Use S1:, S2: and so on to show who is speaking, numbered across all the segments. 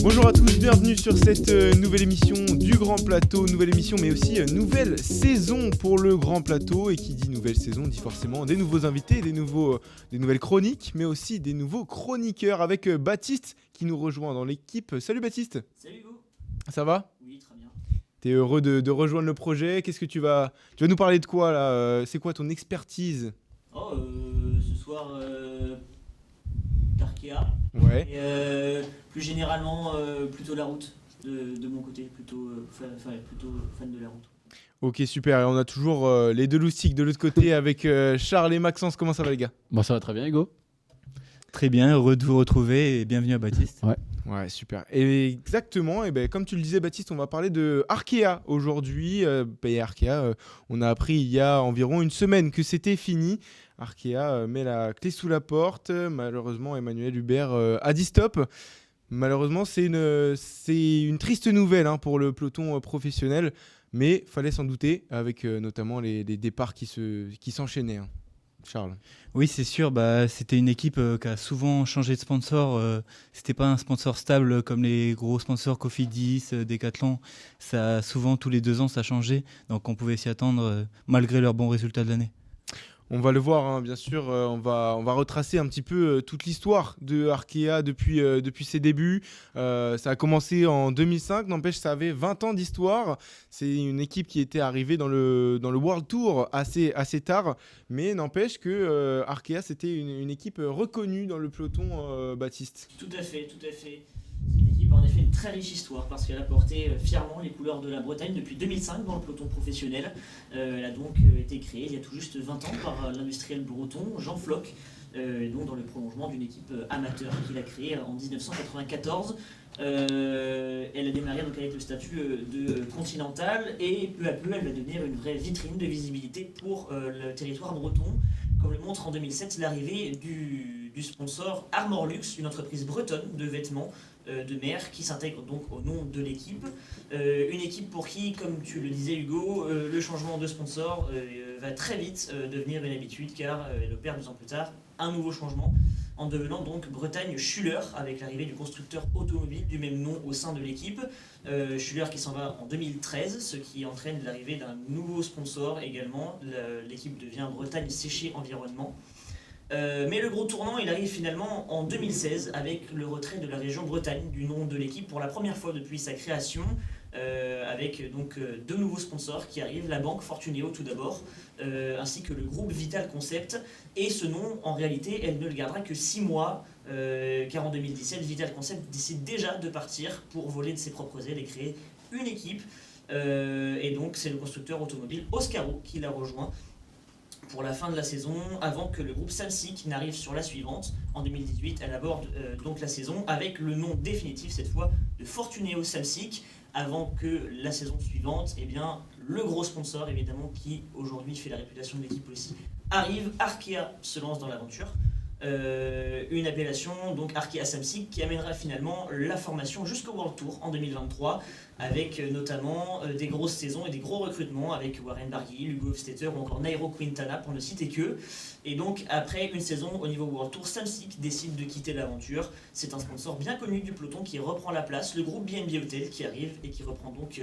S1: Bonjour à tous, bienvenue sur cette nouvelle émission du Grand Plateau, nouvelle émission mais aussi nouvelle saison pour le Grand Plateau, et qui dit nouvelle saison dit forcément des nouveaux invités, des nouvelles chroniques, mais aussi des nouveaux chroniqueurs avec Baptiste qui nous rejoint dans l'équipe. Salut Baptiste.
S2: Salut Hugo.
S1: Ça va ?
S2: Oui, très bien.
S1: T'es heureux de rejoindre le projet. Qu'est-ce que tu vas nous parler de quoi là ? C'est quoi ton expertise ?
S2: Ce soir, d'Arkea.
S1: Ouais.
S2: Et plus généralement, plutôt la route de mon côté, plutôt fan de la route.
S1: Ok, super. Et on a toujours les deux loustiques de l'autre côté avec Charles et Maxence. Comment ça va les gars ?
S3: Bon, ça va très bien, Hugo.
S4: Très bien, heureux de vous retrouver et bienvenue à Baptiste.
S1: Ouais, super. Et exactement, et comme tu le disais Baptiste, on va parler de Arkea aujourd'hui. Arkea, on a appris il y a environ une semaine que c'était fini. Arkea met la clé sous la porte. Malheureusement, Emmanuel Hubert a dit stop. Malheureusement, c'est une triste nouvelle pour le peloton professionnel, mais fallait s'en douter avec notamment les départs qui s'enchaînaient. Charles.
S4: Oui, c'est sûr, c'était une équipe qui a souvent changé de sponsor. C'était pas un sponsor stable comme les gros sponsors Cofidis, Decathlon. Ça, souvent, tous les 2 ans, ça changeait. Donc, on pouvait s'y attendre malgré leurs bons résultats de l'année.
S1: On va le voir, bien sûr. On va retracer un petit peu toute l'histoire de Arkea depuis ses débuts. Ça a commencé en 2005. N'empêche, ça avait 20 ans d'histoire. C'est une équipe qui était arrivée dans le World Tour assez tard. Mais n'empêche que Arkea, c'était une équipe reconnue dans le peloton, Baptiste.
S2: Tout à fait. C'est une équipe en effet une très riche histoire parce qu'elle a porté fièrement les couleurs de la Bretagne depuis 2005 dans le peloton professionnel. Elle a donc été créée il y a tout juste 20 ans par l'industriel breton Jean Floch, donc dans le prolongement d'une équipe amateur qu'il a créée en 1994. Elle a démarré donc avec le statut de continental et peu à peu elle va devenir une vraie vitrine de visibilité pour le territoire breton, comme le montre en 2007 l'arrivée du sponsor Armorlux, une entreprise bretonne de vêtements de mer qui s'intègre donc au nom de l'équipe. Une équipe pour qui, comme tu le disais Hugo, le changement de sponsor va très vite devenir une habitude, car elle opère 2 ans plus tard un nouveau changement en devenant donc Bretagne Schuller avec l'arrivée du constructeur automobile du même nom au sein de l'équipe. Schuller qui s'en va en 2013, ce qui entraîne l'arrivée d'un nouveau sponsor également. L'équipe devient Bretagne Séché Environnement. Mais le gros tournant, il arrive finalement en 2016 avec le retrait de la région Bretagne du nom de l'équipe pour la première fois depuis sa création, avec donc 2 nouveaux sponsors qui arrivent, la banque Fortuneo tout d'abord, ainsi que le groupe Vital Concept. Et ce nom, en réalité, elle ne le gardera que 6 mois, car en 2017, Vital Concept décide déjà de partir pour voler de ses propres ailes et créer une équipe. Et donc c'est le constructeur automobile Oscaro qui l'a rejoint pour la fin de la saison, avant que le groupe Samsic n'arrive sur la suivante. En 2018, elle aborde donc la saison avec le nom définitif, cette fois, de Fortuneo Samsic, avant que la saison suivante, le gros sponsor, évidemment, qui aujourd'hui fait la réputation de l'équipe aussi, arrive. Arkea se lance dans l'aventure. Une appellation, donc Arkea Samsic, qui amènera finalement la formation jusqu'au World Tour en 2023, avec notamment des grosses saisons et des gros recrutements avec Warren Barguil, Hugo Hofstetter ou encore Nairo Quintana pour ne citer que. Et donc après une saison au niveau World Tour, Samsic décide de quitter l'aventure. C'est un sponsor bien connu du peloton qui reprend la place, le groupe BNB Hotel qui arrive et qui reprend donc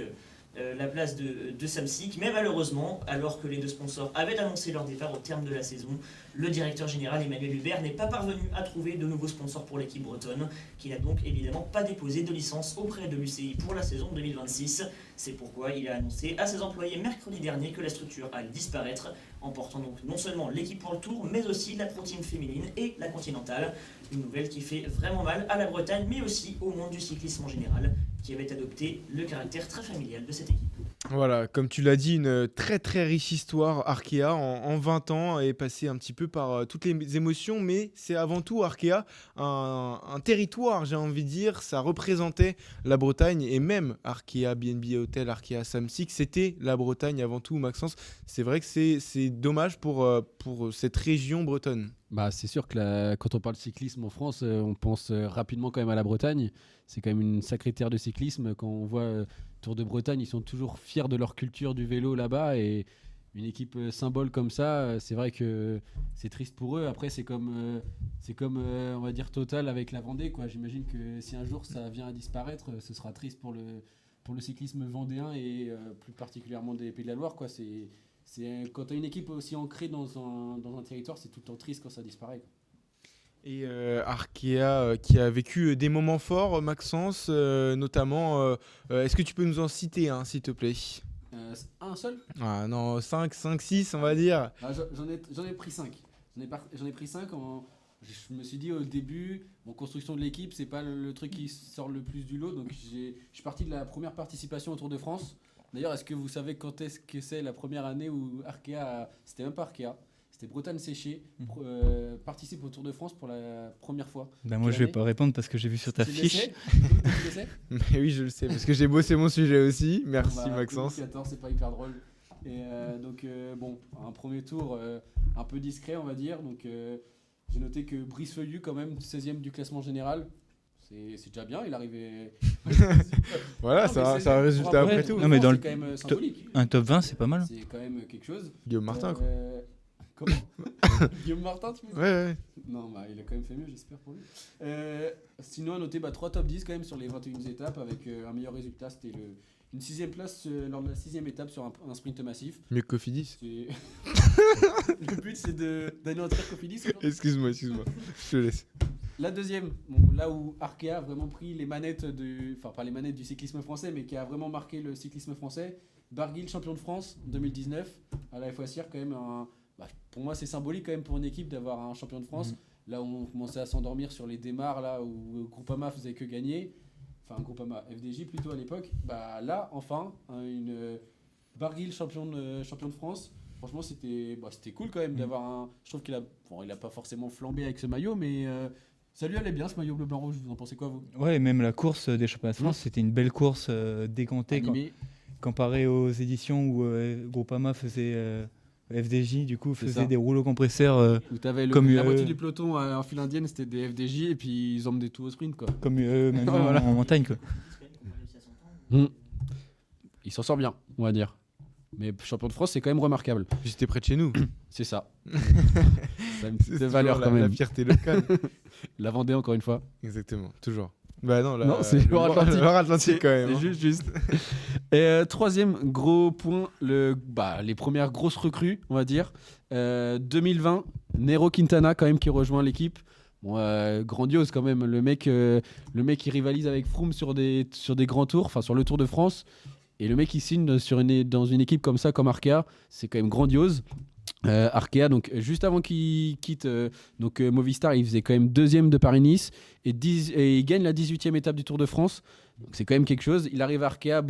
S2: la place de Samsic. Mais malheureusement, alors que les 2 sponsors avaient annoncé leur départ au terme de la saison, le directeur général Emmanuel Hubert n'est pas parvenu à trouver de nouveaux sponsors pour l'équipe bretonne, qui n'a donc évidemment pas déposé de licence auprès de l'UCI pour la saison 2026. C'est pourquoi il a annoncé à ses employés mercredi dernier que la structure allait disparaître, emportant donc non seulement l'équipe pour le Tour, mais aussi la Pro Team féminine et la Continentale. Une nouvelle qui fait vraiment mal à la Bretagne, mais aussi au monde du cyclisme en général, qui avait adopté le caractère très familial de cette équipe.
S1: Voilà, comme tu l'as dit, une très très riche histoire. Arkea en 20 ans est passé un petit peu par toutes les émotions, mais c'est avant tout Arkea un territoire, j'ai envie de dire. Ça représentait la Bretagne, et même Arkea BNB Hotel, Arkea Samsic, c'était la Bretagne avant tout. Maxence, c'est vrai que c'est dommage pour cette région bretonne.
S3: C'est sûr que quand on parle cyclisme en France, on pense rapidement quand même à la Bretagne. C'est quand même une sacrée terre de cyclisme. Quand on voit Tour de Bretagne, ils sont toujours fiers de leur culture du vélo là-bas, et une équipe symbole comme ça, c'est vrai que c'est triste pour eux. Après, c'est comme on va dire Total avec la Vendée, quoi. J'imagine que si un jour ça vient à disparaître, ce sera triste pour le cyclisme vendéen et plus particulièrement des Pays de la Loire, quoi. Quand tu as une équipe aussi ancrée dans un territoire, c'est tout le temps triste quand ça disparaît, quoi.
S1: Et Arkea qui a vécu des moments forts, Maxence, notamment, est-ce que tu peux nous en citer un, s'il te plaît?
S3: Un seul?
S1: Ah non, 5, 6, on va dire.
S3: J'en ai pris 5. J'en ai pris 5 je me suis dit au début, construction de l'équipe, c'est pas le truc qui sort le plus du lot. Donc je suis parti de la première participation au Tour de France. D'ailleurs, est-ce que vous savez quand est-ce que c'est la première année où c'était même pas Arkea, c'était Bretagne Séché, participe au Tour de France pour la première fois?
S4: Moi, je vais pas répondre parce que j'ai vu sur ta fiche.
S3: Tu le sais?
S1: Mais oui, je le sais, parce que j'ai bossé mon sujet aussi. Merci Maxence.
S3: 2014, c'est pas hyper drôle. Et un premier tour un peu discret, on va dire. Donc j'ai noté que Brice Feuillu, quand même, 16e du classement général. C'est déjà bien, il arrivait.
S1: Voilà, c'est un résultat après tout.
S4: Non, mais dans
S3: c'est quand même symbolique.
S4: Un top 20, c'est pas mal.
S3: C'est quand même quelque chose.
S1: Guillaume Martin, quoi.
S3: Comment? Guillaume Martin, tu me dis?
S1: Ouais.
S3: Non, il a quand même fait mieux, j'espère pour lui. Sinon, à noter 3 top 10 quand même sur les 21 étapes avec un meilleur résultat. C'était une 6e place lors de la 6e étape sur un sprint massif.
S1: Mieux que Cofidis.
S3: Le but, c'est d'aller en terre Cofidis.
S1: Excuse-moi, je te laisse.
S3: La deuxième, là où Arkea a vraiment pris les manettes pas les manettes du cyclisme français, mais qui a vraiment marqué le cyclisme français. Barguil, champion de France 2019 à la FOSIR, quand même pour moi c'est symbolique quand même pour une équipe d'avoir un champion de France. Là où on commençait à s'endormir sur les démarres, là où Groupama faisait que gagner, enfin Groupama FDJ plutôt à l'époque, là enfin une Barguil champion de France. Franchement c'était cool quand même d'avoir je trouve qu'il a pas forcément flambé avec ce maillot, mais ça lui allait bien ce maillot bleu blanc rouge. Vous en pensez quoi, vous?
S4: Ouais, même la course des championnats de France, c'était une belle course décantée comparé aux éditions où Groupama faisait FDJ, du coup, faisait des rouleaux compresseurs.
S3: Où t'avais la moitié du peloton en file indienne, c'était des FDJ, et puis ils emmenaient tout au sprint, quoi.
S4: Comme maintenant en montagne, quoi.
S3: Il s'en sort bien, on va dire. Mais champion de France, c'est quand même remarquable.
S1: Puis c'était près de chez nous.
S3: C'est ça. Ça a une petite valeur quand même.
S1: La fierté locale.
S3: La Vendée, encore une fois.
S1: Exactement, toujours. Non,
S3: c'est
S1: Loire-Atlantique quand même.
S3: C'est juste. Et troisième gros point, les premières grosses recrues, on va dire. 2020, Nairo Quintana quand même qui rejoint l'équipe. Grandiose quand même. Le mec qui rivalise avec Froome sur des grands tours, enfin sur le Tour de France. Et le mec qui signe dans une équipe comme ça, comme Arkea, c'est quand même grandiose. Arkea, donc juste avant qu'il quitte Movistar, il faisait quand même 2e de Paris-Nice et il gagne la 18e étape du Tour de France. Donc c'est quand même quelque chose. Il arrive à Arkea,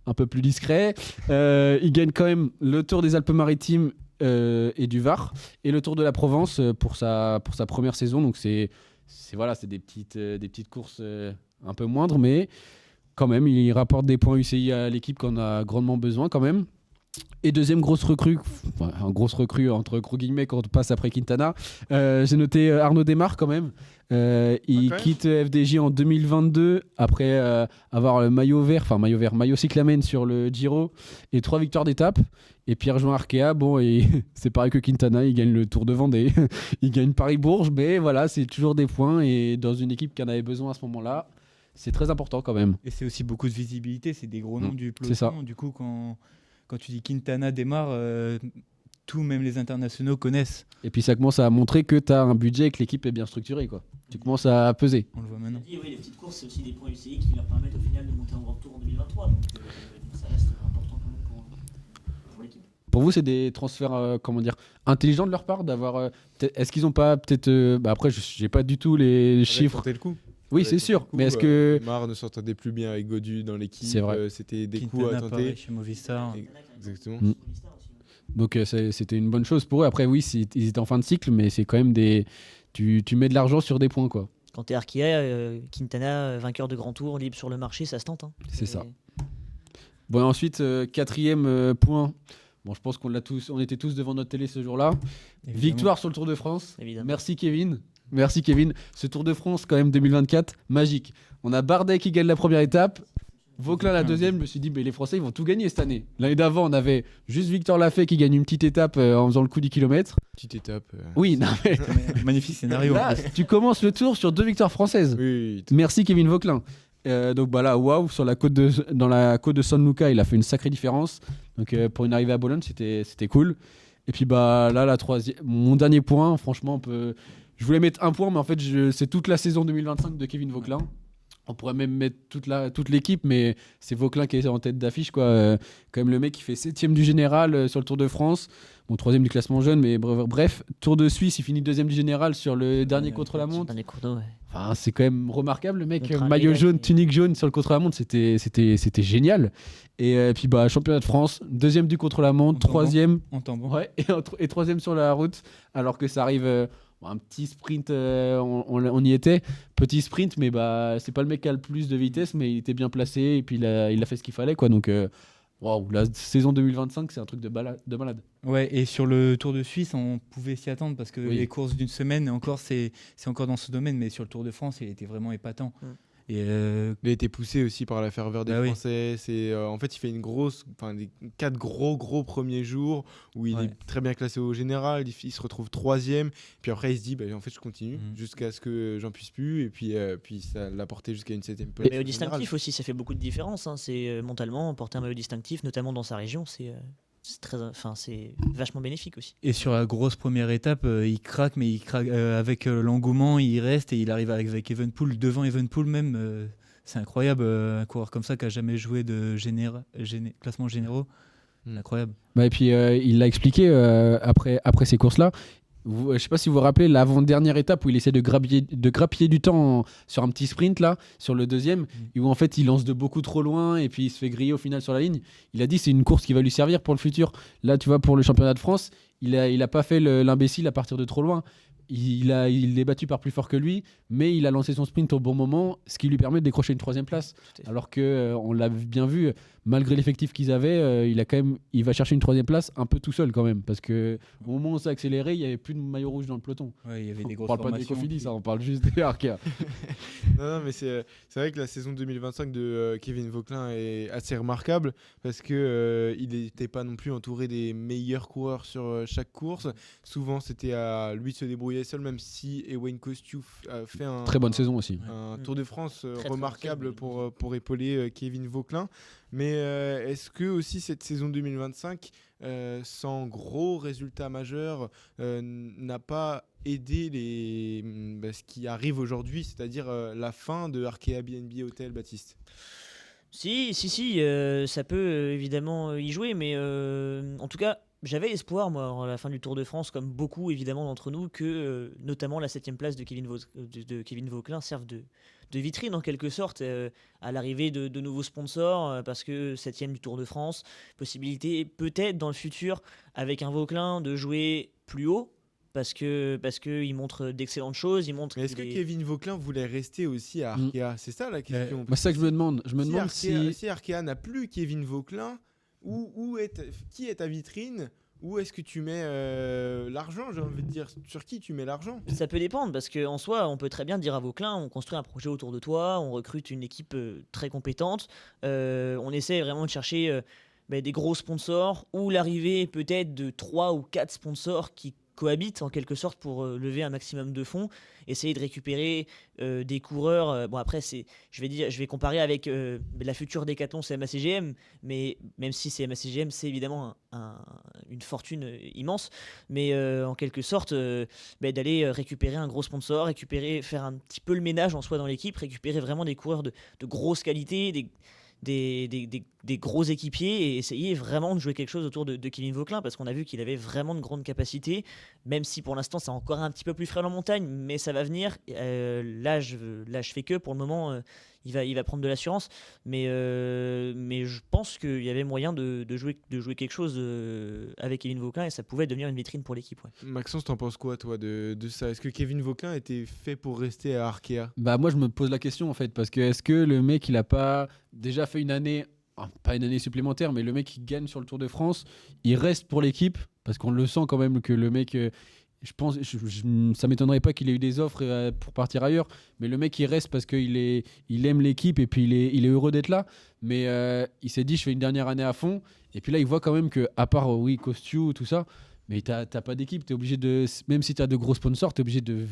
S3: un peu plus discret. Il gagne quand même le Tour des Alpes-Maritimes et du Var et le Tour de la Provence pour sa première saison. Donc c'est des petites courses un peu moindres, mais quand même, il rapporte des points UCI à l'équipe qu'on a grandement besoin quand même. Et deuxième grosse recrue entre gros guillemets quand on passe après Quintana, j'ai noté Arnaud Démare quand même. Il quitte FDJ en 2022 après avoir le maillot cyclamen sur le Giro et 3 victoires d'étape. Et puis il rejoint Arkea, et c'est pareil que Quintana, il gagne le Tour de Vendée, il gagne Paris-Bourges, mais voilà, c'est toujours des points et dans une équipe qui en avait besoin à ce moment-là, c'est très important quand même.
S4: Et c'est aussi beaucoup de visibilité, c'est des gros noms du peloton.
S3: C'est ça.
S4: Du coup, quand tu dis Quintana démarre, même les internationaux connaissent.
S3: Et puis ça commence à montrer que tu as un budget et que l'équipe est bien structurée, quoi. Tu commences à peser.
S4: On le voit maintenant.
S2: Oui, les petites courses, c'est aussi des points UCI qui leur permettent au final de monter en Grand Tour en 2023. Donc ça reste important quand même pour l'équipe.
S3: Pour vous, c'est des transferts intelligents de leur part d'avoir. Est-ce qu'ils n'ont pas peut-être. Après, j'ai pas du tout les chiffres.
S1: Le coup.
S3: Oui, c'est sûr. Mais est-ce que.
S1: Neymar ne s'entendait plus bien avec Godu dans l'équipe.
S3: C'est vrai.
S1: C'était des
S4: Quintana,
S1: coups à tenter.
S4: chez Movistar.
S1: Exactement.
S3: Donc c'était une bonne chose pour eux. Après, oui, ils étaient en fin de cycle, mais c'est quand même des. Tu mets de l'argent sur des points, quoi.
S2: Quand t'es Arkea, Quintana, vainqueur de Grand Tour, libre sur le marché, ça se tente.
S3: C'est ça. Bon, ensuite, quatrième point. Je pense on était tous devant notre télé ce jour-là. Évidemment. Victoire sur le Tour de France.
S2: Évidemment.
S3: Merci Kevin. Ce Tour de France, quand même, 2024, magique. On a Bardet qui gagne la première étape. Vauclin la deuxième, je me suis dit, mais les Français, ils vont tout gagner cette année. L'année d'avant, on avait juste Victor Lafay qui gagne une petite étape en faisant le coup du kilomètre.
S1: Petite étape.
S3: Oui, non, mais
S4: Magnifique scénario.
S3: là, tu commences le tour sur 2 victoires françaises.
S1: Oui.
S3: Merci Kevin Vauclin. Donc bah là, waouh, dans la côte de San Luca, il a fait une sacrée différence. Donc pour une arrivée à Bologne, c'était cool. Et puis bah là, mon dernier point, franchement, je voulais mettre un point, mais en fait, c'est toute la saison 2025 de Kevin Vauclin. On pourrait même mettre toute l'équipe, mais c'est Vauclin qui est en tête d'affiche, quoi. Quand même le mec qui fait 7ème du général sur le Tour de France. Bon, 3ème du classement jeune, mais bref. Tour de Suisse, il finit 2ème du général sur le dernier contre-la-montre.
S2: Dernier cours d'eau, ouais.
S3: Enfin, c'est quand même remarquable, le mec.
S2: Notre ami,
S3: Maillot
S2: là,
S3: jaune,
S2: qui-
S3: tunique jaune sur le contre-la-montre, c'était génial. Et puis, bah, championnat de France, 2ème du contre-la-montre,
S4: En tombant.
S3: 3ème.
S4: En tombant.
S3: Ouais, et 3ème sur la route, alors que ça arrive. Un petit sprint, on y était. Petit sprint, mais bah, c'est pas le mec qui a le plus de vitesse, mais il était bien placé et puis il a fait ce qu'il fallait, quoi. Donc, waouh, la saison 2025, c'est un truc de malade.
S4: Ouais, et sur le Tour de Suisse, on pouvait s'y attendre parce que
S3: Oui.
S4: les courses d'une semaine, encore, c'est encore dans ce domaine, mais sur le Tour de France, il était vraiment épatant. Et
S1: Il a été poussé aussi par la ferveur des
S4: Bah oui.
S1: Français. En fait, il fait des 4 gros premiers jours où il
S4: Ouais.
S1: est très bien classé au général. Il se retrouve 3ème. Puis après, il se dit, bah, en fait, je continue
S4: Mhm.
S1: jusqu'à ce que j'en puisse plus. Et puis ça l'a porté jusqu'à une 7ème place.
S2: Le maillot
S1: au général.
S2: distinctif aussi, ça fait beaucoup de différence. Hein. C'est mentalement porter un maillot distinctif, notamment dans sa région, c'est vachement bénéfique aussi.
S4: Et sur la grosse première étape, il craque, mais il craque avec l'engouement, il reste et il arrive avec Evenepoel, devant Evenepoel même. C'est incroyable, un coureur comme ça qui a jamais joué de classement généraux. Incroyable.
S3: Bah, et puis, il l'a expliqué après ces courses-là. Je sais pas si vous vous rappelez l'avant-dernière étape où il essaie de grappiller du temps sur un petit sprint là, sur le deuxième, et où en fait il lance de beaucoup trop loin et puis il se fait griller au final sur la ligne. Il a dit c'est une course qui va lui servir pour le futur. Là, tu vois, pour le championnat de France, il a pas fait l'imbécile à partir de trop loin. Il est battu par plus fort que lui, mais il a lancé son sprint au bon moment, ce qui lui permet de décrocher une 3ème place.
S2: Tout à fait.
S3: Alors que on l'a bien vu, malgré l'effectif qu'ils avaient, il va chercher une 3ème place un peu tout seul quand même, parce que au moment où on s'est accéléré, il y avait plus de maillot rouge dans le peloton.
S4: Ouais, il y avait des
S3: On
S4: grosses
S3: parle pas des
S4: formations.
S3: Cofidis, on parle juste des Arkea.
S1: Non, mais c'est vrai que la saison 2025 de Kevin Vauclin est assez remarquable parce que il n'était pas non plus entouré des meilleurs coureurs sur chaque course. Souvent, c'était à lui de se débrouiller seul, même si Ewan Kostiouf a fait un
S3: Très bonne saison aussi.
S1: un Tour de France
S2: Très
S1: remarquable
S2: bonne
S1: pour épauler Kevin Vauclin. Mais est-ce que aussi cette saison 2025, sans gros résultats majeurs, n'a pas aidé ce qui arrive aujourd'hui, c'est-à-dire la fin de Arkea BNB Hotel, Baptiste?
S2: Si, ça peut évidemment y jouer, mais en tout cas, j'avais espoir, moi, à la fin du Tour de France, comme beaucoup évidemment d'entre nous, que notamment la 7ème place de Kevin Vauclin serve de vitrine en quelque sorte à l'arrivée de nouveaux sponsors, parce que 7ème du Tour de France, possibilité peut-être dans le futur avec un Vauclin de jouer plus haut. Parce que il montre d'excellentes choses, il montre
S1: Mais est-ce que
S2: qu'il est-
S1: Kevin Vauclin voulait rester aussi à Arkea? C'est ça la question.
S3: Bah, c'est ça que je me demande. Je me demande
S1: Si Arkea n'a plus Kevin Vauclin, qui est ta vitrine? Où est-ce que tu mets l'argent, j'ai envie de dire? Sur qui tu mets l'argent?
S2: Ça peut dépendre, parce qu'en soi, on peut très bien dire à Vauclin, on construit un projet autour de toi, on recrute une équipe très compétente, on essaie vraiment de chercher des gros sponsors, ou l'arrivée peut-être de 3 ou 4 sponsors qui cohabitent en quelque sorte pour lever un maximum de fonds, essayer de récupérer des coureurs. Bon après, je vais comparer avec la future Decathlon CMA-CGM, mais même si CMA-CGM c'est évidemment une fortune immense, mais en quelque sorte d'aller récupérer un gros sponsor, faire un petit peu le ménage en soi dans l'équipe, récupérer vraiment des coureurs de grosse qualité, des gros équipiers, et essayer vraiment de jouer quelque chose autour de Kevin Vauclin, parce qu'on a vu qu'il avait vraiment de grandes capacités, même si pour l'instant c'est encore un petit peu plus frais en montagne, mais ça va venir. Là je fais que pour le moment il va prendre de l'assurance, mais je pense qu'il y avait moyen de jouer quelque chose avec Kevin Vauclin, et ça pouvait devenir une vitrine pour l'équipe. Ouais.
S1: Maxence, t'en penses quoi toi de ça? Est-ce que Kevin Vauclin était fait pour rester à Arkea?
S3: Bah moi je me pose la question en fait, parce que est-ce que le mec il a pas déjà fait une année, pas une année supplémentaire, mais le mec qui gagne sur le Tour de France, il reste pour l'équipe, parce qu'on le sent quand même que le mec je pense, ça m'étonnerait pas qu'il ait eu des offres pour partir ailleurs. Mais le mec, il reste parce qu'il aime l'équipe et puis il est heureux d'être là. Mais il s'est dit, je fais une dernière année à fond. Et puis là, il voit quand même que, à part, oui, Costiu, tout ça, mais t'as pas d'équipe. T'es obligé de, même si t'as de gros sponsors, t'es obligé de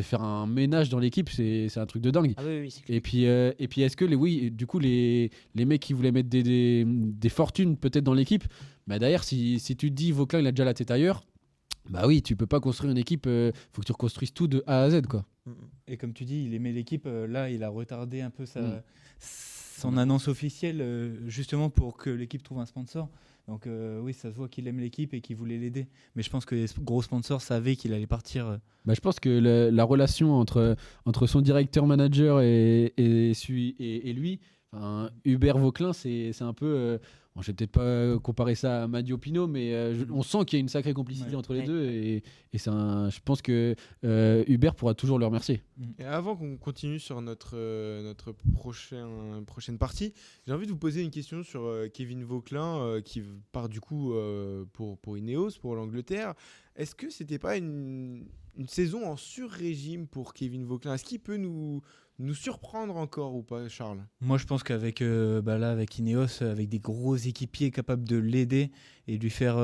S3: faire un ménage dans l'équipe. C'est un truc de dingue.
S2: Ah oui, oui, c'est clair.
S3: Et puis est-ce que du coup, les mecs qui voulaient mettre des fortunes peut-être dans l'équipe, bah d'ailleurs, si tu te dis, Vauclin, il a déjà la tête ailleurs. Bah oui, tu peux pas construire une équipe, faut que tu reconstruises tout de A à Z, quoi.
S4: Et comme tu dis, il aimait l'équipe. Là, il a retardé un peu son
S3: Mm.
S4: annonce officielle, justement pour que l'équipe trouve un sponsor. Donc oui, ça se voit qu'il aime l'équipe et qu'il voulait l'aider. Mais je pense que les gros sponsors savaient qu'il allait partir.
S3: Bah, je pense que la relation entre son directeur manager et lui, enfin, Hubert Vauclin, c'est un peu. Bon, je vais peut-être pas comparer ça à Madio Pinot, mais on sent qu'il y a une sacrée complicité
S4: Ouais.
S3: entre les
S2: Ouais.
S3: deux. Et je pense que Hubert pourra toujours le remercier.
S1: Et avant qu'on continue sur notre prochaine partie, j'ai envie de vous poser une question sur Kevin Vauclin qui part du coup pour Ineos, pour l'Angleterre. Est-ce que c'était pas une saison en sur-régime pour Kevin Vauclin? Est-ce qu'il peut nous surprendre encore ou pas, Charles?
S4: Moi, je pense qu'avec là, avec Ineos, avec des gros équipiers capables de l'aider et lui faire,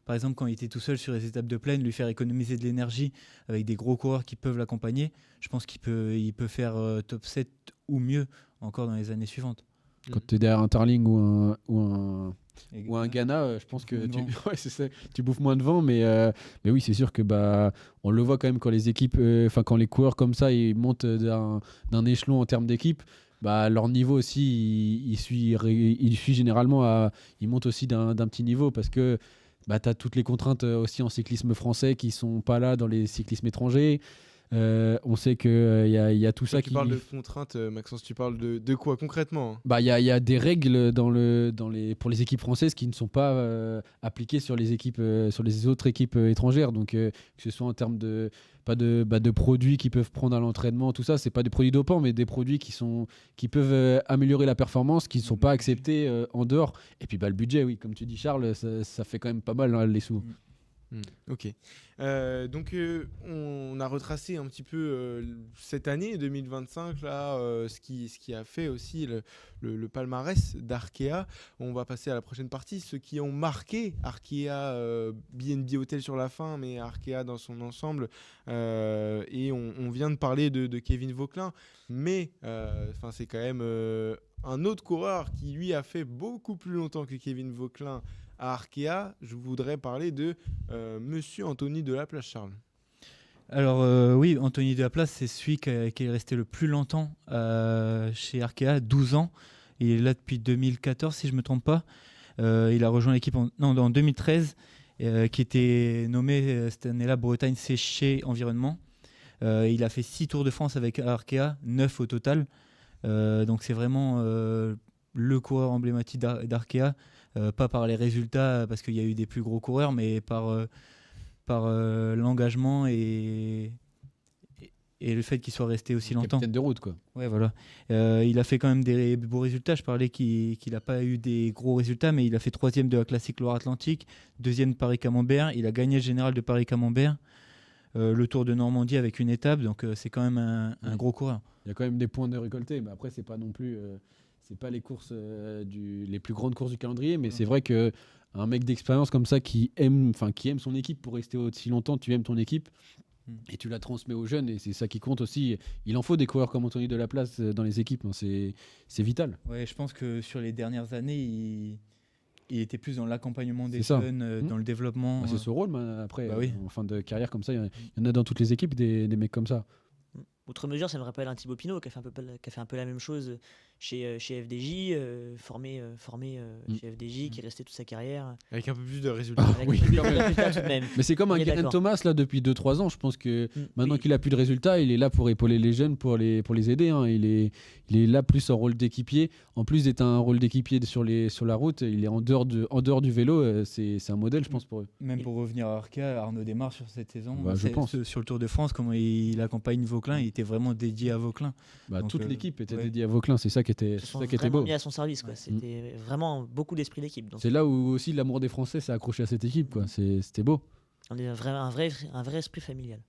S4: par exemple, quand il était tout seul sur les étapes de plaine, lui faire économiser de l'énergie avec des gros coureurs qui peuvent l'accompagner, je pense qu'il peut faire top 7 ou mieux encore dans les années suivantes.
S3: Quand tu es derrière un Tarling ou un
S4: Et-
S3: Ghana, je pense que
S4: moins de vent.
S3: ouais, c'est ça, tu bouffes moins de vent, mais oui, c'est sûr que on le voit quand même quand les équipes, quand les coureurs comme ça, ils montent d'un échelon en termes d'équipe. Leur niveau aussi, il suit généralement, il monte aussi d'un petit niveau parce que tu as toutes les contraintes aussi en cyclisme français qui sont pas là dans les cyclismes étrangers. On sait qu'il y a tout ça
S1: Tu
S3: qui.
S1: parles de contraintes, Maxence, tu parles de quoi concrètement?
S3: Il y a des règles pour les équipes françaises qui ne sont pas appliquées sur sur les autres équipes étrangères. Donc, que ce soit en termes de produits qu'ils peuvent prendre à l'entraînement, tout ça, c'est pas des produits dopants, mais des produits qui peuvent améliorer la performance, qui ne sont pas acceptés en dehors. Et puis, le budget, oui, comme tu dis, Charles, ça fait quand même pas mal, hein, les sous.
S1: Ok. Donc on a retracé un petit peu cette année 2025 là, ce qui a fait aussi le palmarès d'Arkea. On va passer à la prochaine partie, ceux qui ont marqué Arkea, BNB Hotel sur la fin, mais Arkea dans son ensemble. Et on vient de parler de Kevin Vauclin, mais c'est quand même un autre coureur qui lui a fait beaucoup plus longtemps que Kevin Vauclin à Arkea. Je voudrais parler de Monsieur Anthony Delaplace, Charles.
S4: Alors oui, Anthony Delaplace, c'est celui qui est resté le plus longtemps chez Arkea, 12 ans. Il est là depuis 2014, si je ne me trompe pas. Il a rejoint l'équipe en 2013, qui était nommé cette année-là Bretagne Séché Environnement. Il a fait 6 Tours de France avec Arkea, 9 au total. Donc c'est vraiment le coureur emblématique d'Arkea, pas par les résultats, parce qu'il y a eu des plus gros coureurs, mais par l'engagement et le fait qu'il soit resté aussi longtemps.
S3: Capitaine de route, quoi.
S4: Ouais, voilà. Il a fait quand même des beaux résultats. Je parlais qu'il n'a pas eu des gros résultats, mais il a fait 3e de la Classique Loire-Atlantique, 2e de Paris-Camembert. Il a gagné le général de Paris-Camembert, le Tour de Normandie avec une étape. Donc c'est quand même un gros coureur.
S3: Il y a quand même des points de récolter, mais après, c'est pas non plus. C'est pas les courses, les plus grandes courses du calendrier, mais c'est vrai que un mec d'expérience comme ça qui aime son équipe pour rester aussi longtemps, tu aimes ton équipe et tu la transmets aux jeunes, et c'est ça qui compte aussi. Il en faut des coureurs comme Anthony Delaplace dans les équipes, hein, c'est vital.
S4: Ouais, je pense que sur les dernières années, il était plus dans l'accompagnement des
S3: C'est ça.
S4: jeunes, dans le développement.
S3: Bah, c'est ce rôle, après,
S4: Bah oui.
S3: en fin de carrière comme ça, il y en a dans toutes les équipes des mecs comme ça.
S2: Outre mesure, ça me rappelle un Thibaut Pinot qui a fait un peu la même chose chez FDJ, formé chez FDJ, qui est resté toute sa carrière.
S1: Avec un peu plus de résultats.
S2: Avec
S3: oui.
S2: un peu plus de résultats tout de même.
S3: Mais c'est comme
S2: On
S3: un
S2: est
S3: Geraint
S2: d'accord.
S3: Thomas là depuis 2-3 ans. Je pense que maintenant
S2: Oui.
S3: qu'il a plus de résultats, il est là pour épauler les jeunes, pour les aider, hein. Il est là plus en rôle d'équipier. En plus d'être un rôle d'équipier sur la route, il est en dehors du vélo. C'est un modèle, je pense, pour eux.
S4: Même pour revenir à Arkea, Arnaud démarre sur cette saison.
S3: Bah, je pense.
S4: Sur le Tour de France, comment il accompagne Vauclin, il était vraiment dédié à Vauclin. Donc,
S3: Toute l'équipe était
S4: ouais.
S3: dédiée à Vauclin. C'est ça qui était,
S2: Ils se
S3: c'est
S2: sont
S3: ça qui était
S2: vraiment
S3: beau.
S2: mis à son service, quoi. C'était vraiment beaucoup d'esprit d'équipe. Donc,
S3: C'est là où aussi l'amour des Français s'est accroché à cette équipe, quoi. C'était beau.
S2: On est un vrai esprit familial.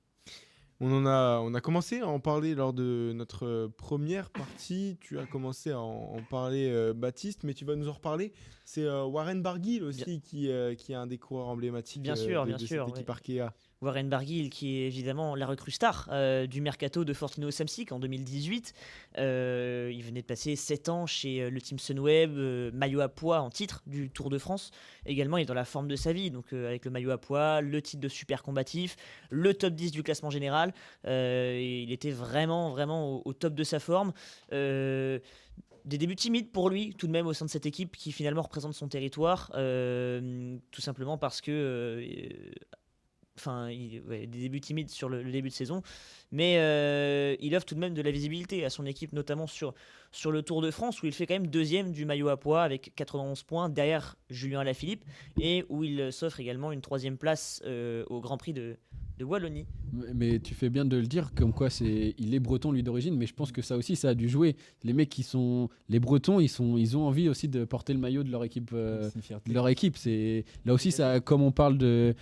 S1: On a commencé à en parler lors de notre première partie. Tu as commencé à en parler, Baptiste, mais tu vas nous en reparler. C'est Warren Barguil aussi qui est un des coureurs emblématiques
S2: Bien sûr,
S1: de cette équipe Arkea.
S2: Warren Barguil, qui est évidemment la recrue star du mercato de Fortino Samsic en 2018. Il venait de passer 7 ans chez le team Sunweb, maillot à pois en titre du Tour de France. Également, il est dans la forme de sa vie, donc avec le maillot à pois, le titre de super combatif, le top 10 du classement général. Il était vraiment au top de sa forme. Des débuts timides pour lui, tout de même, au sein de cette équipe qui finalement représente son territoire, tout simplement parce que... des débuts timides sur le début de saison, mais il offre tout de même de la visibilité à son équipe, notamment sur le Tour de France, où il fait quand même deuxième du maillot à pois avec 91 points derrière Julien Alaphilippe, et où il s'offre également une 3e place au Grand Prix de Wallonie.
S3: Mais tu fais bien de le dire, comme quoi il est breton lui d'origine, mais je pense que ça aussi ça a dû jouer. Les mecs les Bretons, ils ont envie aussi de porter le maillot de leur équipe. C'est là aussi ça, comme on parle de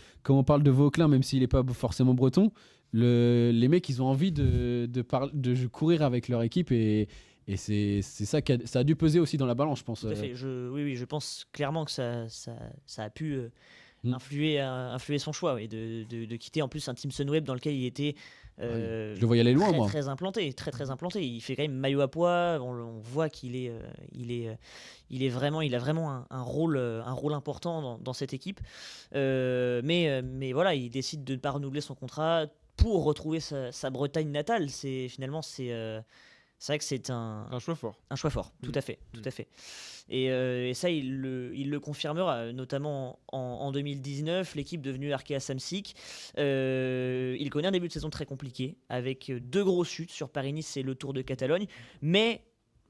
S3: Vauquelin, même s'il n'est pas forcément breton, les mecs ils ont envie de courir avec leur équipe et c'est ça ça a dû peser aussi dans la balance, je pense.
S2: Tout à fait. Je pense clairement que ça a pu influer son choix, de quitter en plus un team Sunweb dans lequel il était
S3: je le voyais aller loin, moi.
S2: Très implanté. Il fait quand même maillot à pois, on voit qu'il est, il a vraiment un rôle important dans cette équipe, mais voilà, il décide de ne pas renouveler son contrat pour retrouver sa Bretagne natale. C'est vrai que c'est un
S1: choix fort.
S2: Un choix fort, tout à fait. Et ça, il le confirmera, notamment en 2019, l'équipe devenue Arkea Samsic. Il connaît un début de saison très compliqué, avec 2 grosses chutes sur Paris-Nice et le Tour de Catalogne. Mais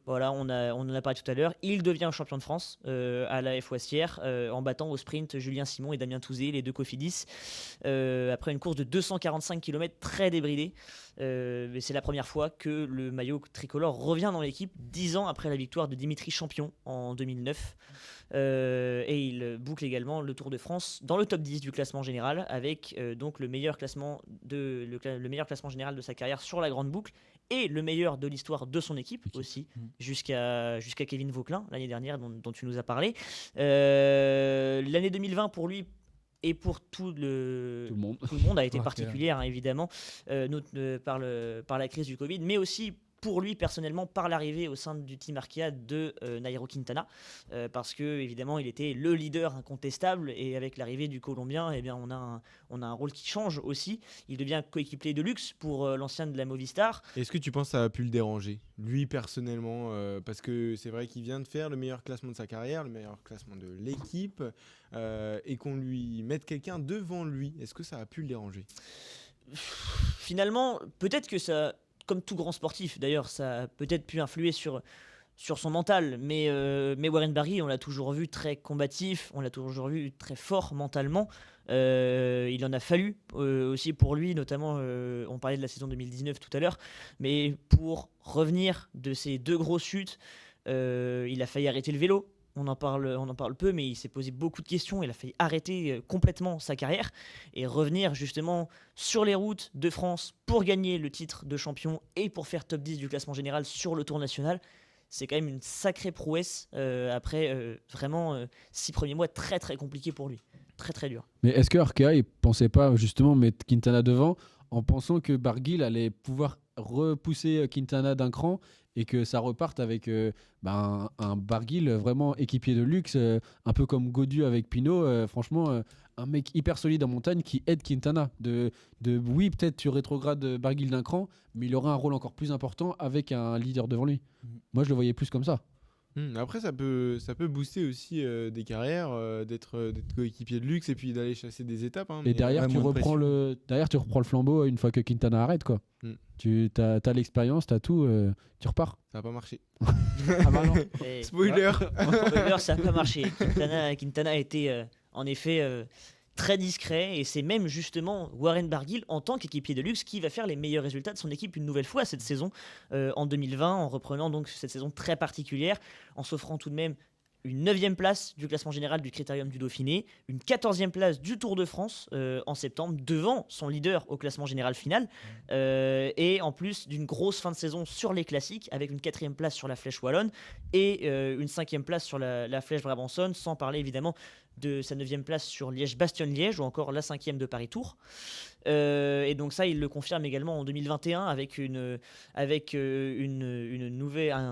S2: voilà, on en a parlé tout à l'heure, il devient champion de France à la Foissière en battant au sprint Julien Simon et Damien Touzé, les 2 Cofidis, après une course de 245 km très débridée. C'est la première fois que le maillot tricolore revient dans l'équipe 10 ans après la victoire de Dimitri Champion en 2009. Et il boucle également le Tour de France dans le top 10 du classement général, avec donc le meilleur classement général de sa carrière sur la grande boucle et le meilleur de l'histoire de son équipe aussi, jusqu'à Kevin Vauquelin l'année dernière dont tu nous as parlé. L'année 2020 pour lui et pour tout le monde a été particulière, évidemment, par la crise du Covid, mais aussi pour lui personnellement par l'arrivée au sein du team Arkea de Nairo Quintana, parce que évidemment il était le leader incontestable, et avec l'arrivée du Colombien, eh bien, on a un rôle qui change aussi. Il devient coéquipier de luxe pour l'ancien de la Movistar.
S1: Est-ce que tu penses que ça a pu le déranger, lui personnellement, parce que c'est vrai qu'il vient de faire le meilleur classement de sa carrière, le meilleur classement de l'équipe, et qu'on lui mette quelqu'un devant lui, est-ce que ça a pu le déranger?
S2: Finalement, peut-être que ça, comme tout grand sportif d'ailleurs, ça a peut-être pu influer sur son mental, mais Warren Barguil, on l'a toujours vu très combatif, on l'a toujours vu très fort mentalement. Il en a fallu aussi pour lui, notamment on parlait de la saison 2019 tout à l'heure, mais pour revenir de ces 2 grosses chutes, il a failli arrêter le vélo. On en parle peu, mais il s'est posé beaucoup de questions. Il a failli arrêter complètement sa carrière et revenir justement sur les routes de France pour gagner le titre de champion et pour faire top 10 du classement général sur le Tour national. C'est quand même une sacrée prouesse après vraiment 6 premiers mois très très compliqués pour lui. Très très dur.
S3: Mais est-ce que Arkea ne pensait pas justement mettre Quintana devant en pensant que Barguil allait pouvoir repousser Quintana d'un cran et que ça reparte avec un Barguil vraiment équipier de luxe, un peu comme Gaudu avec Pinot, franchement un mec hyper solide en montagne qui aide Quintana. Oui, peut-être tu rétrogrades Barguil d'un cran, mais il aura un rôle encore plus important avec un leader devant lui. Moi je le voyais plus comme ça.
S1: Après, ça peut booster aussi des carrières, d'être coéquipier de luxe et puis d'aller chasser des étapes.
S3: Et derrière, tu reprends le flambeau une fois que Quintana arrête, quoi. Tu as l'expérience, tu as tout, tu repars.
S1: Ça n'a pas marché.
S3: Ah bah non.
S1: Spoiler.
S2: Spoiler, ça n'a pas marché. Quintana a été en effet très discret, et c'est même justement Warren Barguil en tant qu'équipier de luxe qui va faire les meilleurs résultats de son équipe une nouvelle fois cette saison en 2020, en reprenant donc cette saison très particulière, en s'offrant tout de même une 9e place du classement général du Critérium du Dauphiné, une 14e place du Tour de France en septembre, devant son leader au classement général final, et en plus d'une grosse fin de saison sur les classiques, avec une 4e place sur la Flèche Wallonne et une 5e place sur la Flèche Brabançonne, sans parler évidemment de sa 9e place sur Liège-Bastogne-Liège ou encore la 5e de Paris-Tours. Et donc ça, il le confirme également en 2021 avec un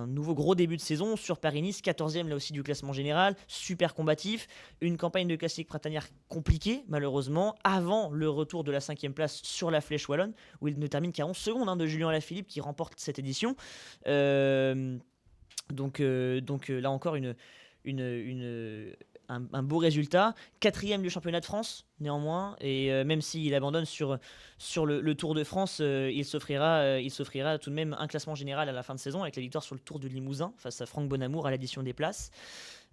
S2: nouveau gros début de saison sur Paris-Nice, 14e là aussi du classement général, super combatif, une campagne de classique printanière compliquée malheureusement, avant le retour de la 5e place sur la Flèche Wallonne, où il ne termine qu'à 11 secondes de Julien Alaphilippe qui remporte cette édition. Donc là encore un beau résultat, 4e du championnat de France néanmoins, et même s'il abandonne sur le Tour de France, il s'offrira tout de même un classement général à la fin de saison avec la victoire sur le Tour du Limousin face à Franck Bonamour à l'addition des places.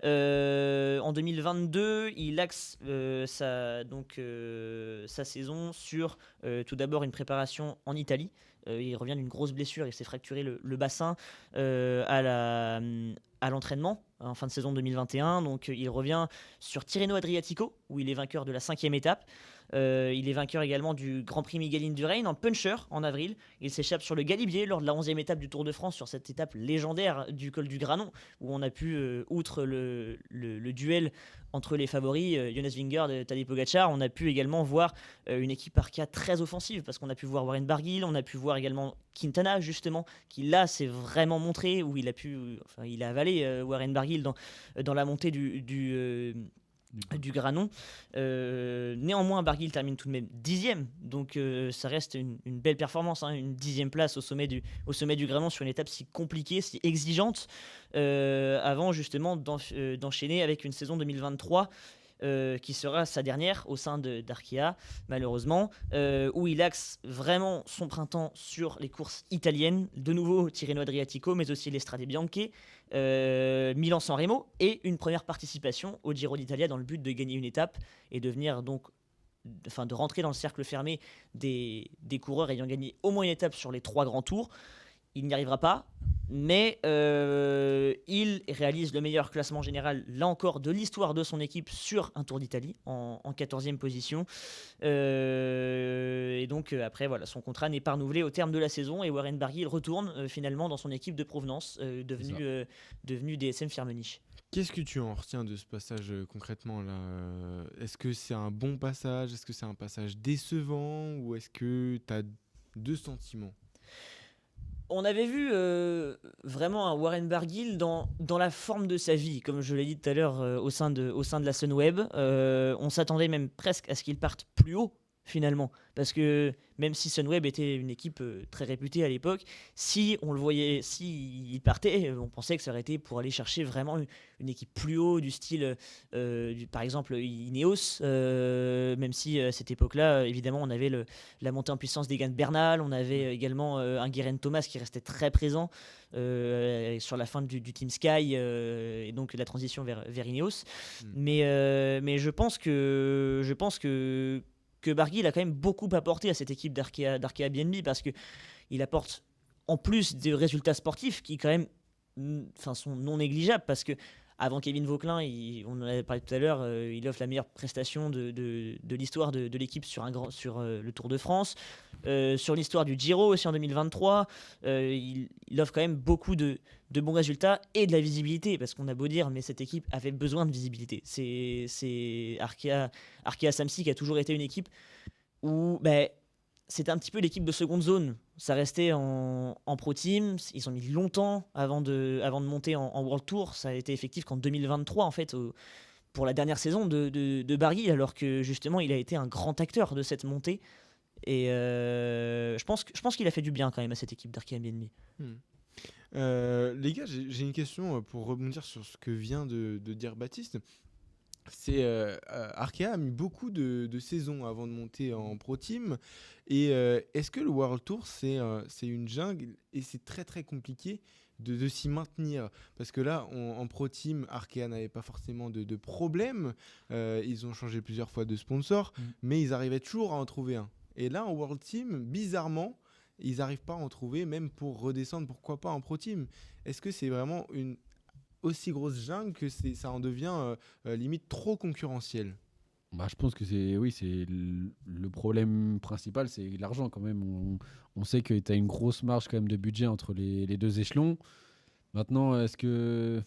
S2: En 2022, il axe sa saison sur tout d'abord une préparation en Italie. Il revient d'une grosse blessure, il s'est fracturé le bassin à l'entraînement en fin de saison 2021. Donc il revient sur Tirreno Adriatico, où il est vainqueur de la 5e étape. Il est vainqueur également du Grand Prix Miguelin du Rhin en puncher en avril. Il s'échappe sur le Galibier lors de la 11e étape du Tour de France, sur cette étape légendaire du col du Granon, où on a pu, outre le duel entre les favoris, Jonas Vingegaard et Tadej Pogačar, on a pu également voir une équipe Arkea très offensive, parce qu'on a pu voir Warren Barguil, on a pu voir également Quintana justement, qui là s'est vraiment montré, où il a avalé Warren Barguil dans la montée du Granon. Néanmoins, Barguil termine tout de même 10e, donc ça reste une belle performance, une 10e place au sommet du Granon sur une étape si compliquée, si exigeante, avant justement d'enchaîner avec une saison 2023 qui sera sa dernière au sein d'Arkea, malheureusement, où il axe vraiment son printemps sur les courses italiennes, de nouveau Tirreno Adriatico, mais aussi les Strade Bianche, Milan-San Remo, et une première participation au Giro d'Italia dans le but de gagner une étape et de rentrer dans le cercle fermé des coureurs ayant gagné au moins une étape sur les 3 grands tours. Il n'y arrivera pas, mais il réalise le meilleur classement général, là encore, de l'histoire de son équipe sur un Tour d'Italie, en 14e position. Et donc, après, voilà, son contrat n'est pas renouvelé au terme de la saison, et Warren Barguil retourne finalement dans son équipe de provenance, devenu DSM Firmenich.
S1: Qu'est-ce que tu en retiens de ce passage concrètement là ? Est-ce que c'est un bon passage ? Est-ce que c'est un passage décevant ? Ou est-ce que tu as 2 sentiments ?
S2: On avait vu vraiment un Warren Barguil dans la forme de sa vie, comme je l'ai dit tout à l'heure, au sein de la Sunweb. On s'attendait même presque à ce qu'il parte plus haut, finalement. Parce que même si Sunweb était une équipe très réputée à l'époque, si on le voyait, s'il partait, on pensait que ça aurait été pour aller chercher vraiment une équipe plus haut, du style, par exemple, Ineos. Même si à cette époque-là, évidemment, on avait la montée en puissance d'Egan Bernal, on avait également un Geraint Thomas qui restait très présent sur la fin du Team Sky, et donc la transition vers Ineos. Mais je pense que Barguil a quand même beaucoup apporté à cette équipe d'Arkea BNB, parce qu'il apporte, en plus des résultats sportifs qui quand même sont non négligeables, parce que avant Kevin Vauquelin, on en avait parlé tout à l'heure, il offre la meilleure prestation de l'histoire de l'équipe sur le Tour de France, sur l'histoire du Giro aussi en 2023. Il offre quand même beaucoup de bons résultats et de la visibilité, parce qu'on a beau dire, mais cette équipe avait besoin de visibilité. C'est Arkea Samsic qui a toujours été une équipe où c'était un petit peu l'équipe de seconde zone. Ça restait en Pro Team. Ils ont mis longtemps avant de monter en World Tour. Ça a été effectif qu'en 2023, en fait, pour la dernière saison de Barguil, alors que justement, il a été un grand acteur de cette montée. Et je pense qu'il a fait du bien quand même à cette équipe d'Arkea BNB.
S1: Les gars, j'ai une question pour rebondir sur ce que vient de dire Baptiste. C'est Arkea a mis beaucoup de saisons avant de monter en Pro Team, et est-ce que le World Tour c'est une jungle et c'est très très compliqué de s'y maintenir, parce que là en Pro Team Arkea n'avait pas forcément de problème, ils ont changé plusieurs fois de sponsor, mais ils arrivaient toujours à en trouver un, et là en World Team bizarrement ils n'arrivent pas à en trouver, même pour redescendre, pourquoi pas en Pro Team. Est-ce que c'est vraiment aussi grosse jungle que ça en devient limite trop concurrentiel.
S3: Bah, je pense que c'est le problème principal, c'est l'argent quand même. On sait que tu as une grosse marge quand même de budget entre les deux échelons. Maintenant, est-ce que...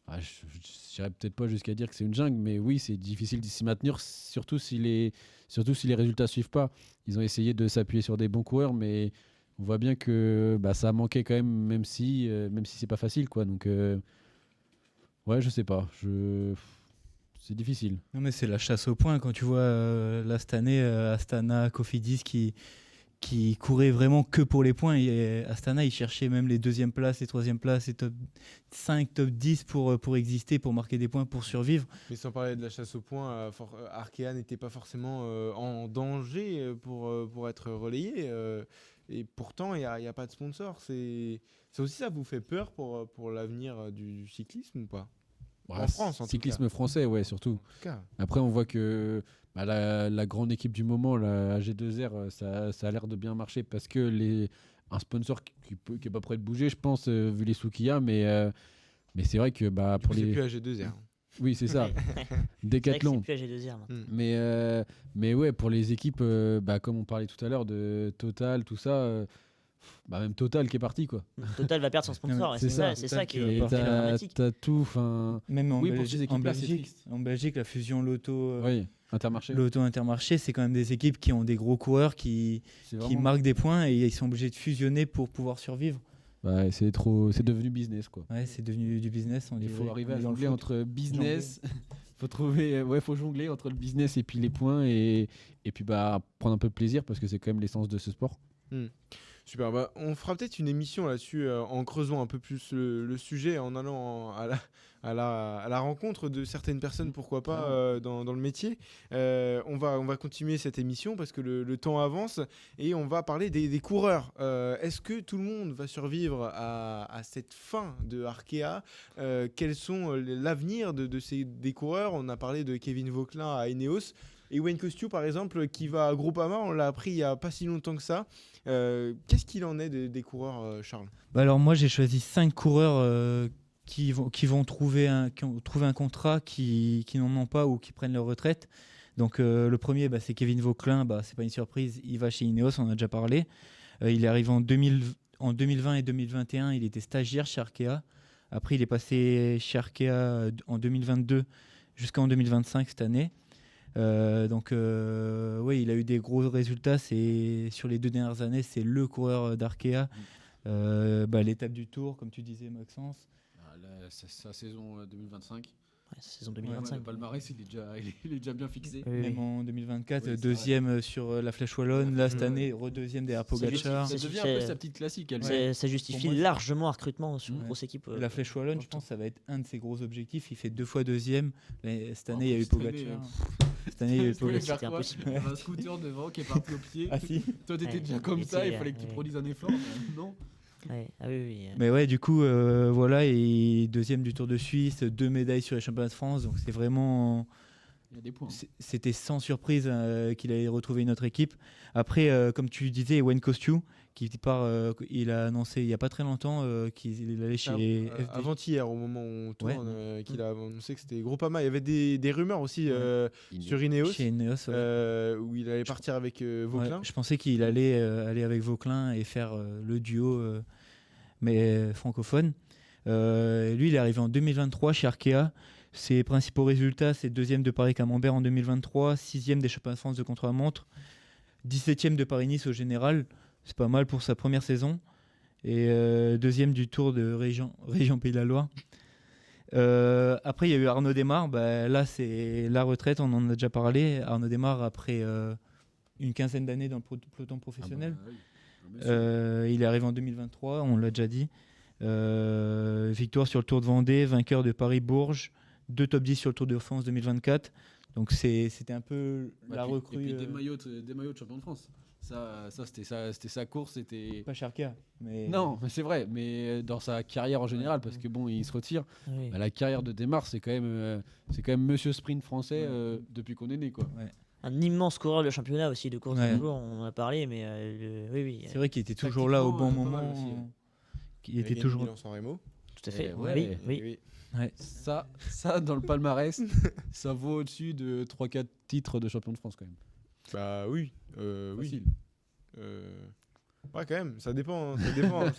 S3: je n'irais peut-être pas jusqu'à dire que c'est une jungle, mais oui, c'est difficile de s'y maintenir, surtout si les résultats ne suivent pas. Ils ont essayé de s'appuyer sur des bons coureurs, mais on voit bien que ça a manqué quand même, même si c'est pas facile, quoi. Donc, ouais, je sais pas. C'est difficile.
S4: Non, mais c'est la chasse au point quand tu vois là cette année Astana, Cofidis qui courait vraiment que pour les points. Et Astana, il cherchait même les 2e places, les 3e places, les top 5, top 10 pour exister, pour marquer des points, pour survivre.
S1: Mais sans parler de la chasse au point, Arkea n'était pas forcément en danger pour être relayé. Et pourtant, il n'y a pas de sponsor. Ça aussi, ça vous fait peur pour l'avenir du cyclisme ou pas ? En France, en tout
S3: cyclisme
S1: cas.
S3: français, ouais, surtout.
S1: En tout cas.
S3: Après, on voit que la grande équipe du moment, la G2R, ça a l'air de bien marcher parce que un sponsor qui est pas prêt de bouger, je pense, vu les sous qu'il y a. Mais c'est vrai que pour
S1: C'est
S3: les...
S1: plus AG2R.
S3: Oui, c'est ça. Décathlon.
S2: C'est plus AG2R maintenant.
S3: Mais ouais, pour les équipes, comme on parlait tout à l'heure de Total, tout ça... même Total qui est parti, quoi.
S2: Total va perdre son sponsor.
S3: C'est ça.
S2: C'est ça qui
S3: Et
S2: est dramatique.
S3: t'as tout, enfin...
S4: Même
S3: Oui, pour ces équipes-là, c'est triste.
S4: en Belgique, la fusion Loto,
S3: Oui, Intermarché.
S4: Intermarché, c'est quand même des équipes qui ont des gros coureurs qui marquent des points et ils sont obligés de fusionner pour pouvoir survivre.
S3: Ouais, c'est devenu business, quoi.
S4: Ouais, c'est devenu du business.
S3: Il faut arriver à jongler entre business. Faut jongler entre le business et puis les points et puis prendre un peu de plaisir parce que c'est quand même l'essence de ce sport.
S1: Super, on fera peut-être une émission là-dessus en creusant un peu plus le sujet, en allant à la rencontre de certaines personnes, pourquoi pas, dans le métier. On va continuer cette émission parce que le temps avance et on va parler des coureurs. Est-ce que tout le monde va survivre à cette fin de Arkea ? Quels sont l'avenir des coureurs ? On a parlé de Kevin Vauquelin à Ineos. Et Wayne Kostiou, par exemple, qui va à Groupama, on l'a appris il n'y a pas si longtemps que ça. Qu'est-ce qu'il en est des coureurs, Charles ?
S4: Alors moi, j'ai choisi 5 coureurs qui ont trouvé un contrat, qui n'en ont pas ou qui prennent leur retraite. Donc le premier, c'est Kevin Vauquelin. C'est pas une surprise, il va chez Ineos, on en a déjà parlé. Il est arrivé en 2020 et 2021, il était stagiaire chez Arkea. Après, il est passé chez Arkea en 2022 jusqu'en 2025 cette année. Il a eu des gros résultats. Sur les 2 dernières années, c'est le coureur d'Arkea. L'étape du Tour, comme tu disais, Maxence.
S3: Sa saison 2025.
S2: Ouais, saison 2025.
S3: Le palmarès, il est déjà bien fixé.
S4: Même en 2024, deuxième sur la Flèche Wallonne. Là, cette année, redeuxième derrière Pogacar.
S3: Ça devient un peu sa petite classique.
S2: Ça justifie largement un recrutement sur une grosse équipe.
S4: La Flèche Wallonne, je pense que ça va être un de ses gros objectifs. Il fait 2 fois deuxième. Cette année, il y a eu Pogacar. Cette année, il y a eu Pogacar.
S2: C'était impossible.
S3: Il y avait un scooter devant qui est parti au pied.
S4: Ah si.
S3: Toi, t'étais déjà comme ça, il fallait que tu produises un effort. Non.
S2: Ouais. Ah oui.
S4: Mais ouais, du coup, et deuxième du Tour de Suisse, 2 médailles sur les championnats de France. Donc c'est vraiment...
S3: Il y a des points.
S4: C'était sans surprise qu'il allait retrouver une autre équipe. Après, comme tu disais, Wayne Kostiou, il a annoncé il n'y a pas très longtemps qu'il allait chez FDJ.
S1: Avant-hier, au moment où on tourne, qu'il a annoncé que c'était Groupama. Il y avait des rumeurs aussi sur Ineos,
S4: chez Ineos
S1: où il allait partir avec Vauquelin.
S4: Je pensais qu'il allait aller avec Vauquelin et faire le duo, mais francophone. Lui, il est arrivé en 2023 chez Arkea. Ses principaux résultats, c'est 2e de Paris-Camembert en 2023, 6e des championnats de France de contre-la-montre, 17e de Paris-Nice au général. C'est pas mal pour sa première saison. Et 2e du Tour de région Pays de la Loire. Après, il y a eu Arnaud Démare. Là, c'est la retraite, on en a déjà parlé. Arnaud Démare, après une quinzaine d'années dans le peloton professionnel. Il est arrivé en 2023, on l'a déjà dit. Victoire sur le Tour de Vendée, vainqueur de Paris-Bourges, 2 top 10 sur le Tour de France 2024. Donc c'était un peu la recrue.
S3: Et puis des maillots de champion de France. Ça c'était sa course, c'était
S4: pas chez Arkea, mais
S3: non, mais c'est vrai, mais dans sa carrière en général, parce que il se retire.
S2: Oui.
S3: La carrière de Démare, c'est quand même Monsieur Sprint français depuis qu'on est né, quoi.
S4: Ouais.
S2: Un immense coureur de championnat aussi de course de jour, on en a parlé, mais oui.
S4: C'est vrai qu'il était toujours là au bon moment.
S1: Il était toujours Milan-San Remo.
S5: Tout à fait.
S3: Eh ouais.
S5: Oui.
S3: Ça, dans le palmarès, ça vaut au-dessus de 3-4 titres de champion de France quand même.
S1: Bah oui. Oui.
S3: Facile.
S1: Ouais, quand même, ça dépend.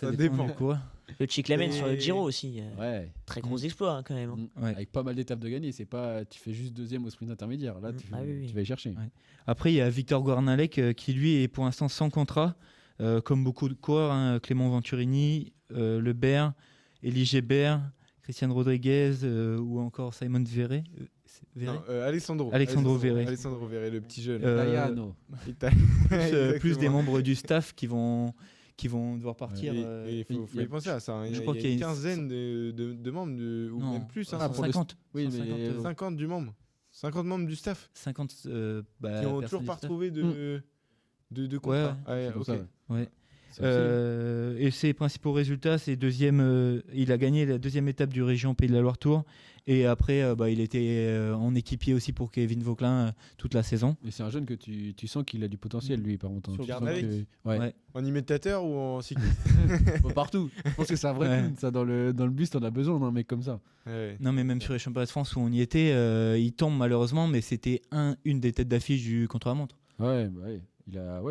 S1: Ça dépend.
S4: du coureur.
S5: Le Chiclamen
S1: Et-
S5: sur le Giro aussi.
S3: Ouais.
S5: Très gros exploit quand même. Hein.
S4: Ouais.
S3: Avec pas mal d'étapes de gagner. C'est pas, tu fais juste deuxième au sprint intermédiaire. Là,
S5: oui.
S3: tu vas y chercher.
S4: Ouais. Après, il y a Victor Guarnalec qui, lui, est pour l'instant sans contrat, comme beaucoup de coureurs, hein, Clément Venturini, Lebert, Elie Gébert, Christian Rodriguez ou encore Simon Verret.
S1: Non, Alessandro
S4: Verret.
S1: Alessandro Verret, le petit jeune.
S3: Italiano.
S4: Plus des membres du staff qui vont devoir partir.
S1: Et il faut y penser à ça. Hein.
S4: Je
S1: Il
S4: crois
S1: y a
S4: qu'il y a
S1: une
S4: une
S1: quinzaine de membres, ou
S4: Non,
S1: même plus. Hein,
S4: 150.
S3: Oui,
S4: 150,
S3: mais
S1: 50 du membre. 50 membres du staff
S4: 50
S1: qui ont
S4: personnes
S1: toujours
S4: du
S1: pas
S4: staff.
S1: retrouvé de contrat.
S3: c'est pour
S1: Ok.
S3: ça,
S4: Ouais.
S3: C'est facile.
S4: Et ses principaux résultats, c'est deuxième. Il a gagné la deuxième étape du Région Pays de la Loire Tour. Et après, il était en équipier aussi pour Kevin Vauquelin toute la saison.
S3: Et c'est un jeune que tu sens qu'il a du potentiel, lui, par contre.
S1: Sur
S3: Tu sens
S1: Guarnalec.
S3: que- Ouais.
S4: Ouais.
S1: En imitateur ou en cycliste
S3: Partout. Je pense que c'est un vrai
S4: Ouais.
S3: clown, ça. Dans le bus, t'en as besoin d'un mec comme ça.
S1: Ouais.
S4: Non, mais même sur les championnats de France où on y était, il tombe malheureusement, mais c'était une des têtes d'affiche du contre-la-montre.
S3: Ouais,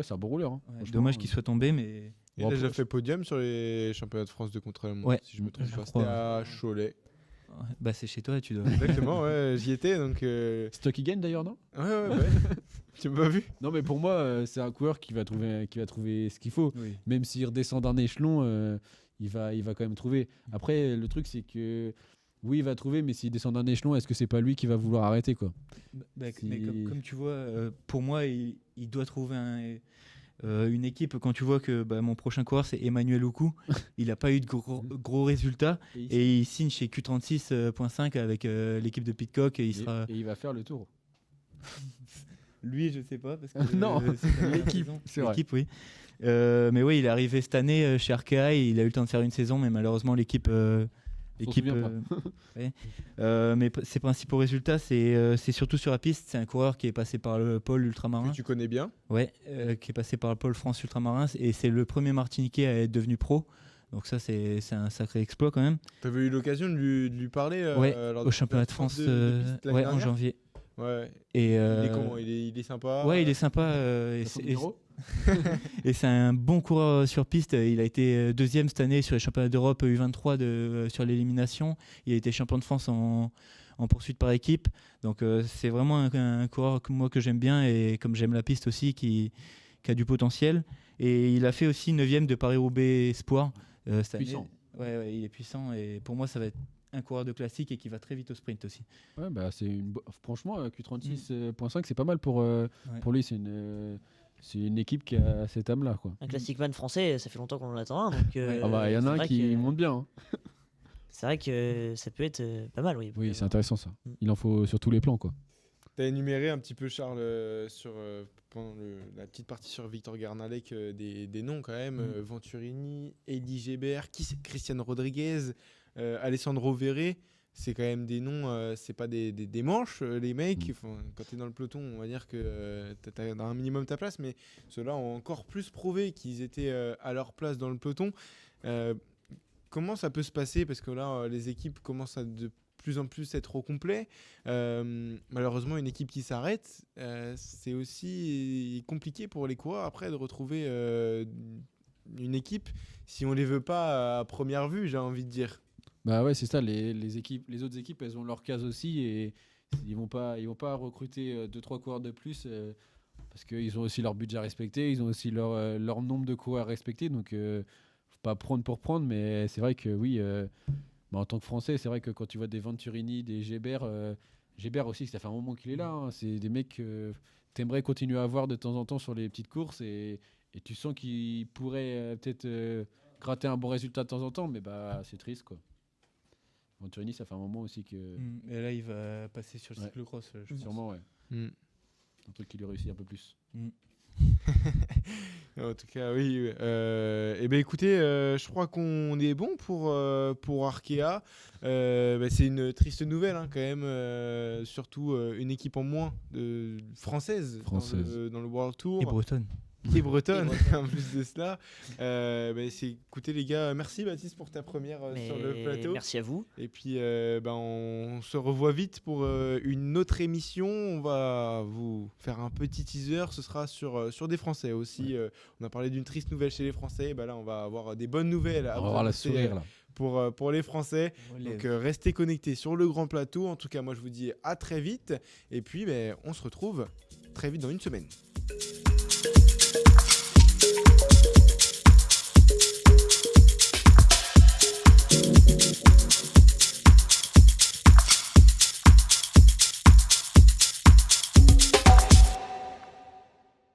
S3: c'est un bon rouleur. Hein.
S4: Ouais,
S3: Franchement,
S4: dommage qu'il soit tombé, mais
S1: Il
S3: Bon,
S1: a déjà
S3: après-
S1: fait podium sur les championnats de France de contre-la-montre,
S4: Ouais,
S1: si je me trompe
S4: je
S1: pas.
S4: crois,
S1: C'était à Cholet.
S4: c'est chez toi, tu dois.
S1: Exactement, ouais, j'y étais donc.
S3: C'est toi qui gagne d'ailleurs, non?
S1: Ouais. Tu m'as pas vu
S3: Non, mais pour moi, c'est un coureur qui va trouver ce qu'il faut.
S4: Oui.
S3: Même s'il redescend d'un échelon, il va quand même trouver. Après, le truc, c'est que oui, il va trouver, mais s'il descend d'un échelon, est-ce que c'est pas lui qui va vouloir arrêter, quoi?
S4: Mais
S3: Si-
S4: comme tu vois, pour moi, il doit trouver une équipe. Quand tu vois que mon prochain coureur, c'est Emmanuel Oukou, il n'a pas eu de gros résultats et il signe chez Q36.5 avec l'équipe de Pitcock et il sera.
S3: et il va faire le tour.
S4: Lui, je sais pas parce que
S3: Non,
S4: c'est la
S3: l'équipe,
S4: saison.
S3: c'est vrai.
S4: L'équipe, oui. Mais oui, il est arrivé cette année chez Arkea et il a eu le temps de faire une saison, mais malheureusement l'équipe.
S3: souvient pas.
S4: Ouais. Mais ses principaux résultats, c'est surtout sur la piste. C'est un coureur qui est passé par le pôle ultramarin.
S1: Que tu connais bien.
S4: Ouais, qui est passé par le pôle France ultramarin et c'est le premier Martiniquais à être devenu pro. Donc ça, c'est un sacré exploit quand même.
S1: T'avais eu l'occasion de lui parler lors
S4: Au championnat de France,
S1: de piste l'année
S4: en
S1: dernière
S4: janvier.
S1: Ouais.
S4: Et
S1: Il est comment il est sympa.
S4: Ouais, il est sympa. Et c'est un bon coureur sur piste. Il a été deuxième cette année sur les championnats d'Europe U23 sur l'élimination. Il a été champion de France en poursuite par équipe. Donc c'est vraiment un coureur que j'aime bien et comme j'aime la piste aussi qui a du potentiel. Et il a fait aussi 9e de Paris-Roubaix Espoir cette année.
S3: Puissant.
S4: Ouais, il est puissant et pour moi ça va être un coureur de classique et qui va très vite au sprint aussi.
S3: Ouais, bah, franchement, Q36.5, c'est pas mal pour lui. C'est une équipe qui a cette âme-là, quoi.
S5: Un classic man français, ça fait longtemps qu'on en attend un. Donc,
S3: Il y en a un qui monte bien. Hein.
S5: C'est vrai que ça peut être pas mal, oui.
S3: Oui, c'est intéressant ça. Il en faut sur tous les plans, quoi.
S1: T'as énuméré un petit peu, Charles, pendant la petite partie sur Victor Guarnalec, des noms quand même. Venturini, Elie Gébert, Christian Rodriguez, Alessandro Verret. C'est quand même des noms, c'est pas des manches, les mecs. Quand t'es dans le peloton, on va dire que t'as un minimum ta place, mais ceux-là ont encore plus prouvé qu'ils étaient à leur place dans le peloton. Comment ça peut se passer? Parce que là, les équipes commencent à de plus en plus être au complet. Malheureusement, une équipe qui s'arrête, c'est aussi compliqué pour les coureurs après de retrouver une équipe si on les veut pas à première vue, j'ai envie de dire.
S3: Bah ouais, c'est ça. Les autres équipes, elles ont leur case aussi et ils vont pas recruter 2-3 coureurs de plus parce qu'ils ont aussi leur budget à respecter, ils ont aussi leur nombre de coureurs à respecter. Donc, faut pas prendre pour prendre, mais c'est vrai que oui. En tant que Français, c'est vrai que quand tu vois des Venturini, des Gébert aussi, ça fait un moment qu'il est là. Hein. C'est des mecs que t'aimerais continuer à voir de temps en temps sur les petites courses et tu sens qu'ils pourraient peut-être gratter un bon résultat de temps en temps, mais bah c'est triste, quoi. Venturini, ça fait un moment aussi que...
S4: Et là, il va passer sur le
S3: Ouais.
S4: cyclocross, je pense.
S3: Sûrement, ouais. Un truc qui lui réussit un peu plus.
S1: En tout cas, oui. Eh ben, écoutez, je crois qu'on est bon pour Arkea. C'est une triste nouvelle, hein, quand même. Surtout une équipe en moins française. Dans le World Tour.
S4: Et bretonne.
S1: et bretonne en plus de cela. Écoutez les gars, merci Baptiste pour ta première sur le plateau.
S5: Merci à vous.
S1: Et puis on se revoit vite pour une autre émission. On va vous faire un petit teaser. Ce sera sur des Français aussi. On a parlé d'une triste nouvelle chez les Français. Là, on va avoir des bonnes nouvelles.
S3: On va voir la sourire là.
S1: Pour les Français. Donc restez connectés sur le grand plateau. En tout cas, moi je vous dis à très vite. Et puis on se retrouve très vite dans une semaine.